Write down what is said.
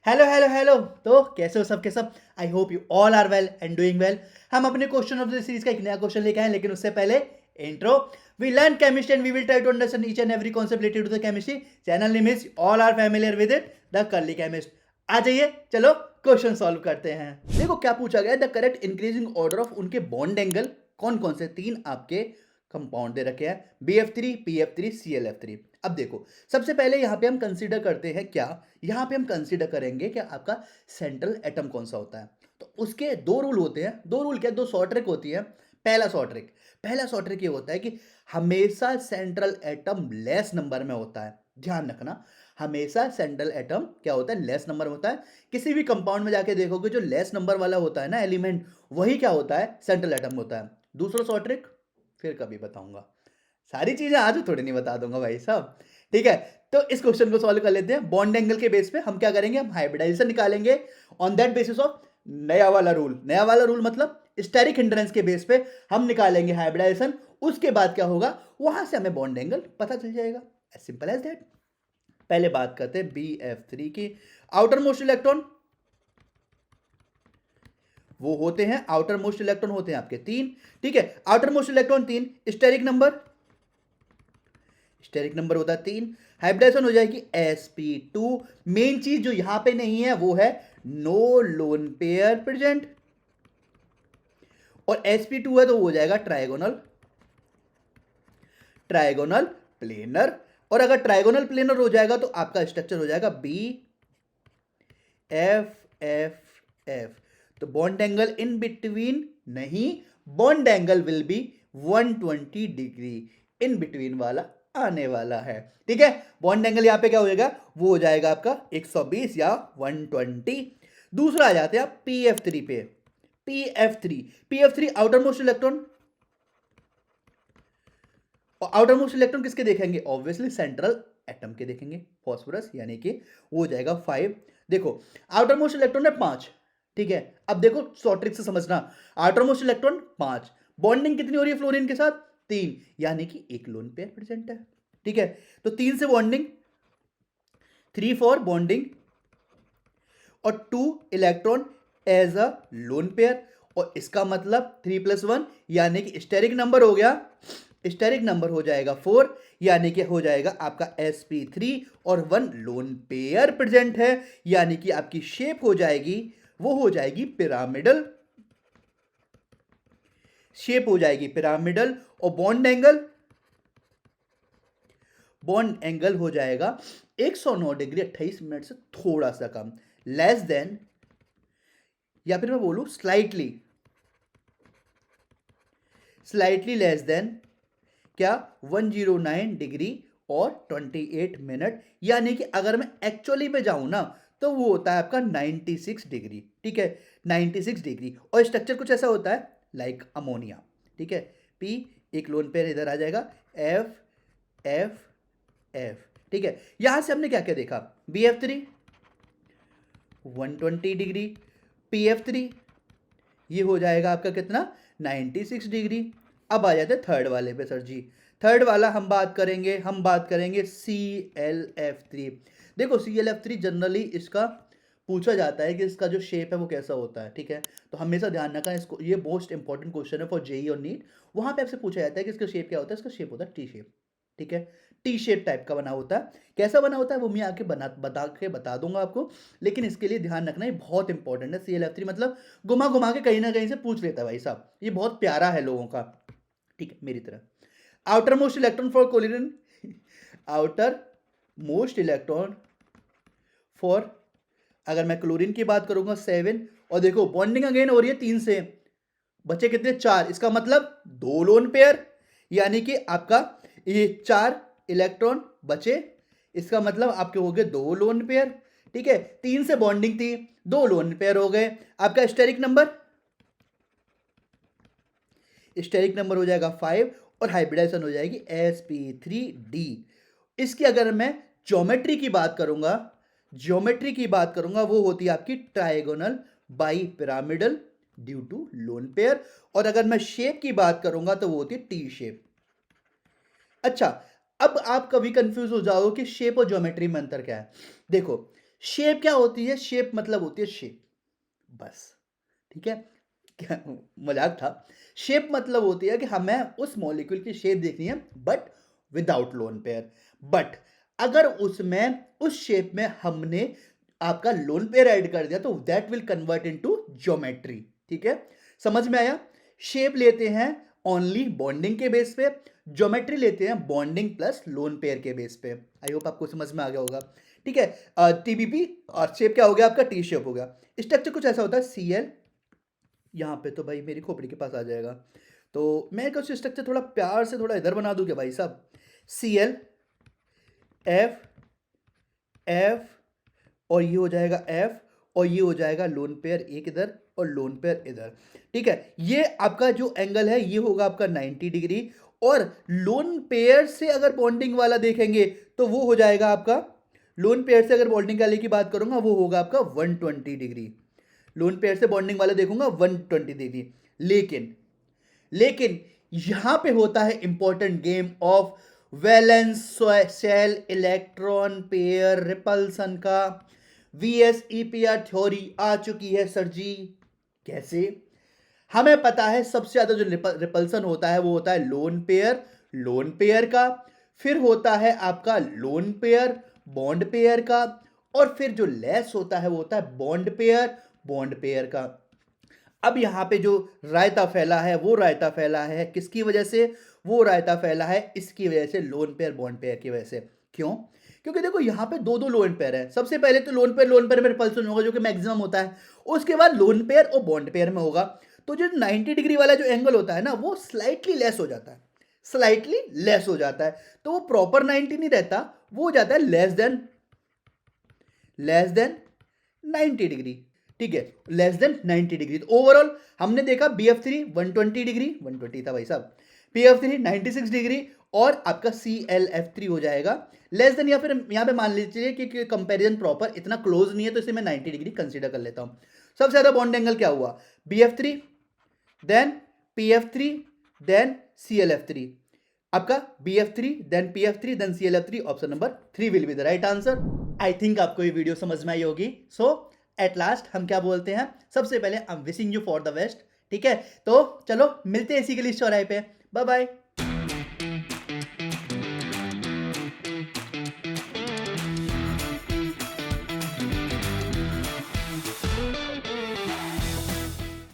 Hello hello hello. तो कैसे हो सब के सब? I hope you all are well and doing well. हम अपने क्वेश्चन ऑफ द सीरीज का एक नया क्वेश्चन लेके आए, लेकिन उससे पहले intro. We learn chemistry and we will try to understand each and every concept related to the chemistry. Channel name is all are familiar with it, the curly chemist. आ जाइए, चलो क्वेश्चन सॉल्व करते हैं। देखो क्या पूछा गया, the correct increasing order of उनके बॉन्ड एंगल कौन कौन से तीन आपके कंपाउंड दे रखे हैं, BF3 PF3 ClF3। अब देखो, सबसे पहले यहां पे हम कंसीडर करते हैं क्या, यहां पे हम कंसीडर करेंगे कि आपका सेंट्रल एटम कौन सा होता है। तो उसके दो रूल होते हैं। दो रूल क्या, दो शॉर्ट ट्रिक होती है। पहला शॉर्ट ट्रिक ये होता है कि हमेशा सेंट्रल एटम लेस नंबर में होता है। ध्यान रखना, हमेशा सेंट्रल एटम क्या होता है, लेस नंबर में होता है। किसी भी कंपाउंड में जाके देखोगे जो लेस नंबर वाला होता है ना एलिमेंट, वही क्या होता है, सेंट्रल एटम होता है। दूसरा शॉर्ट ट्रिक फिर कभी बताऊंगा, सारी चीजें आज थोड़ी नहीं बता दूंगा भाई साहब। ठीक है, तो इस क्वेश्चन को सॉल्व कर लेते हैं। बॉन्ड एंगल के बेस पे हम क्या करेंगे, हम हाइब्रिडाइजेशन निकालेंगे ऑन दैट बेसिस ऑफ नया वाला रूल। नया वाला रूल मतलब स्टेरिक हिंड्रेंस के बेस पे हम निकालेंगे हाइब्रिडाइजेशन। उसके बाद क्या होगा, वहां से हमें बॉन्ड एंगल पता चल जाएगा। As simple as that. पहले बात करते हैं BF3 की। आउटर मोस्ट इलेक्ट्रॉन वो होते हैं, आउटर मोस्ट इलेक्ट्रॉन होते हैं आपके तीन। ठीक है, आउटर मोस्ट इलेक्ट्रॉन तीन, स्टेरिक नंबर होता है तीन। हाइब्रिडाइजेशन हो जाएगी sp2। मेन चीज जो यहां पे नहीं है वो है नो लोन पेयर प्रेजेंट, और sp2 है तो वो हो जाएगा ट्राइगोनल ट्राइगोनल प्लेनर। और अगर ट्राइगोनल प्लेनर हो जाएगा तो आपका स्ट्रक्चर हो जाएगा BFFF। तो बॉन्ड एंगल इन बिटवीन नहीं, bond angle will be 120 degree in between वाला आने वाला है। ठीक है, बॉन्ड एंगल यहां पे क्या हो जाएगा, वो हो जाएगा आपका 120 या 120। दूसरा आ जाते हैं आप PF3 पे। PF3 आउटर मोस्ट इलेक्ट्रॉन, और आउटर मोस्ट इलेक्ट्रॉन किसके देखेंगे, ऑब्वियसली सेंट्रल एटम के देखेंगे, फॉस्फोरस, यानी कि वो हो जाएगा 5। देखो, आउटर मोस्ट इलेक्ट्रॉन है 5। ठीक है, अब देखो शॉर्ट ट्रिक से समझना। आउटर मोस्ट इलेक्ट्रॉन 5, बॉन्डिंग कितनी हो रही है फ्लोरीन के साथ, 3, यानी कि एक लोन पेयर प्रेजेंट है। ठीक है, तो 3 से बॉन्डिंग, 3 फॉर बॉन्डिंग, और 2 electron as a lone pair. और इसका मतलब 3+1 यानी कि स्टेरिक नंबर हो गया, स्टेरिक नंबर हो जाएगा 4, यानी कि हो जाएगा आपका sp3, और 1 लोन पेयर प्रेजेंट है, यानी कि आपकी शेप हो जाएगी, वो हो जाएगी पिरामिडल शेप हो जाएगी, पिरामिडल। और बॉन्ड एंगल हो जाएगा 109 डिग्री 28 मिनट से थोड़ा सा कम, लेस देन, या फिर मैं बोलूं स्लाइटली लेस देन क्या, 109 डिग्री और 28 मिनट, यानी कि अगर मैं एक्चुअली पे जाऊं ना तो वो होता है आपका 96 डिग्री। ठीक है, 96 डिग्री। और स्ट्रक्चर कुछ ऐसा होता है लाइक अमोनिया। ठीक है, P, एक लोन पेयर इधर आ जाएगा, FFF। ठीक है, यहां से हमने क्या क्या देखा, BF3 120 डिग्री, PF3 ये हो जाएगा आपका कितना, 96 डिग्री। अब आ जाते हैं थर्ड वाले पे सर जी। थर्ड वाला हम बात करेंगे ClF3। देखो ClF3 जनरली इसका पूछा जाता है कि इसका जो शेप है वो कैसा होता है। ठीक है, तो हमेशा ध्यान रखना इसको, ये मोस्ट इंपॉर्टेंट क्वेश्चन है फॉर जेई और नीट। वहां पे आपसे पूछा जाता है कि इसका शेप क्या होता है, इसका शेप होता है टी शेप। ठीक है, टी शेप टाइप का बना होता है। कैसा बना होता है वो मैं आके बता दूंगा आपको, लेकिन इसके लिए ध्यान रखना, ये बहुत इंपॉर्टेंट है। ClF3 मतलब घुमा घुमा के कहीं ना कहीं से पूछ लेता है भाई साहब, ये बहुत प्यारा है लोगों का। ठीक है, मेरी तरह। Outer most electron for chlorine, outer most electron for, अगर मैं क्लोरीन की बात करूंगा 7। और देखो बॉन्डिंग अगेन हो रही है 3 से, बचे कितने, 4। इसका मतलब 2 लोन पेयर, यानी कि आपका ये 4 इलेक्ट्रॉन बचे, इसका मतलब आपके हो गए 2 लोन पेयर। ठीक है, 3 से बॉन्डिंग थी, 2 लोन पेयर हो गए। आपका स्टेरिक नंबर हो जाएगा 5, और हाइब्रिडाइजेशन हो जाएगी sp3d। इसकी अगर मैं ज्योमेट्री की बात करूंगा वो होती है आपकी trigonal bipyramidal due to lone pair. और अगर मैं शेप की बात करूंगा तो वो होती है टी शेप। अच्छा, अब आप कभी कंफ्यूज हो जाओगे कि शेप और ज्योमेट्री में अंतर क्या है। देखो, शेप क्या होती है? शेप मतलब होती है शेप, बस, ठीक है? क्या मज़ाक था। शेप मतलब होती है कि हमें उस मॉलिक्यूल की शेप देखनी है but without lone pair. But अगर उसमें उस शेप में हमने आपका लोन पेयर ऐड कर दिया तो that will convert into geometry, ठीक है? समझ में आया? शेप लेते हैं ओनली बॉन्डिंग के बेस पे, ज्योमेट्री लेते हैं बॉन्डिंग प्लस लोन पेयर के बेस पे। आई होप आपको समझ में आ गया होगा, ठीक है? टीबीपी और शेप क्या हो गया आपका? टी शेप हो गया। स्ट्रक्चर कुछ ऐसा होता है, सीएल, यहाँ पे तो भाई मेरी खोपड़ी के पास आ जाएगा, तो मैं कुछ स्ट्रक्चर थोड़ा प्यार से थोड़ा इधर बना दूं क्या भाई साहब? सीएल, एफ, एफ, और ये हो जाएगा एफ, और ये हो जाएगा लोन पेयर एक इधर और लोन पेयर इधर, ठीक है? ये आपका जो एंगल है ये होगा आपका 90 डिग्री, और लोन पेयर से अगर बॉन्डिंग वाला देखेंगे तो वो हो जाएगा आपका, लोन पेयर से अगर बॉन्डिंग वाले की बात करूंगा वो होगा आपका 120 डिग्री। लोन पेयर से बॉन्डिंग वाला देखूंगा 120 डिग्री। लेकिन लेकिन यहां पे होता है important game of valence shell electron pair repulsion का। वीएसईपीआर थ्योरी आ चुकी है सर जी। कैसे? हमें पता है सबसे ज्यादा जो रिपल्सन होता है वो होता है लोन पेयर का, फिर होता है आपका लोन पेयर बॉन्ड पेयर का, और फिर जो लेस होता है वो होता है बॉन्ड पेयर का। अब यहां पे जो रायता फैला है वो रायता फैला है किसकी वजह से? वो रायता फैला है इसकी वजह से, लोन पेयर बॉन्ड पेयर की वजह से। क्यों? क्योंकि देखो यहां पे दो दो लोन पेयर है। सबसे पहले तो लोन पेयर में रिपल्सन होगा जो कि मैक्सिमम होता है, उसके बाद लोन पेयर और बॉन्ड पेयर में होगा। तो जो 90 डिग्री वाला जो एंगल होता है ना वो स्लाइटली लेस हो जाता है, स्लाइटली लेस हो जाता है। तो वो प्रॉपर 90 नहीं रहता, वो हो जाता है लेस देन 90 डिग्री, ठीक है? Less than 90 degree. तो ओवरऑल हमने देखा BF3 120 डिग्री, 120 था भाई साहब, PF3 96 डिग्री, और आपका CLF3 हो जाएगा लेस देन, या फिर यहां पे मान लीजिए कि कंपैरिजन प्रॉपर इतना क्लोज नहीं है तो इसे मैं 90 डिग्री कंसीडर कर लेता हूं। सबसे ज्यादा बॉन्ड एंगल क्या हुआ? BF3, then PF3, then CLF3। आपका BF3 then PF3 then CLF3, option number 3 will be the right answer. I think आपको ये वीडियो समझ में आई होगी। सो एट लास्ट हम क्या बोलते हैं? सबसे पहले I am wishing you for the best, ठीक है? तो चलो मिलते हैं इसी के लिए चौराहे पे। Bye bye.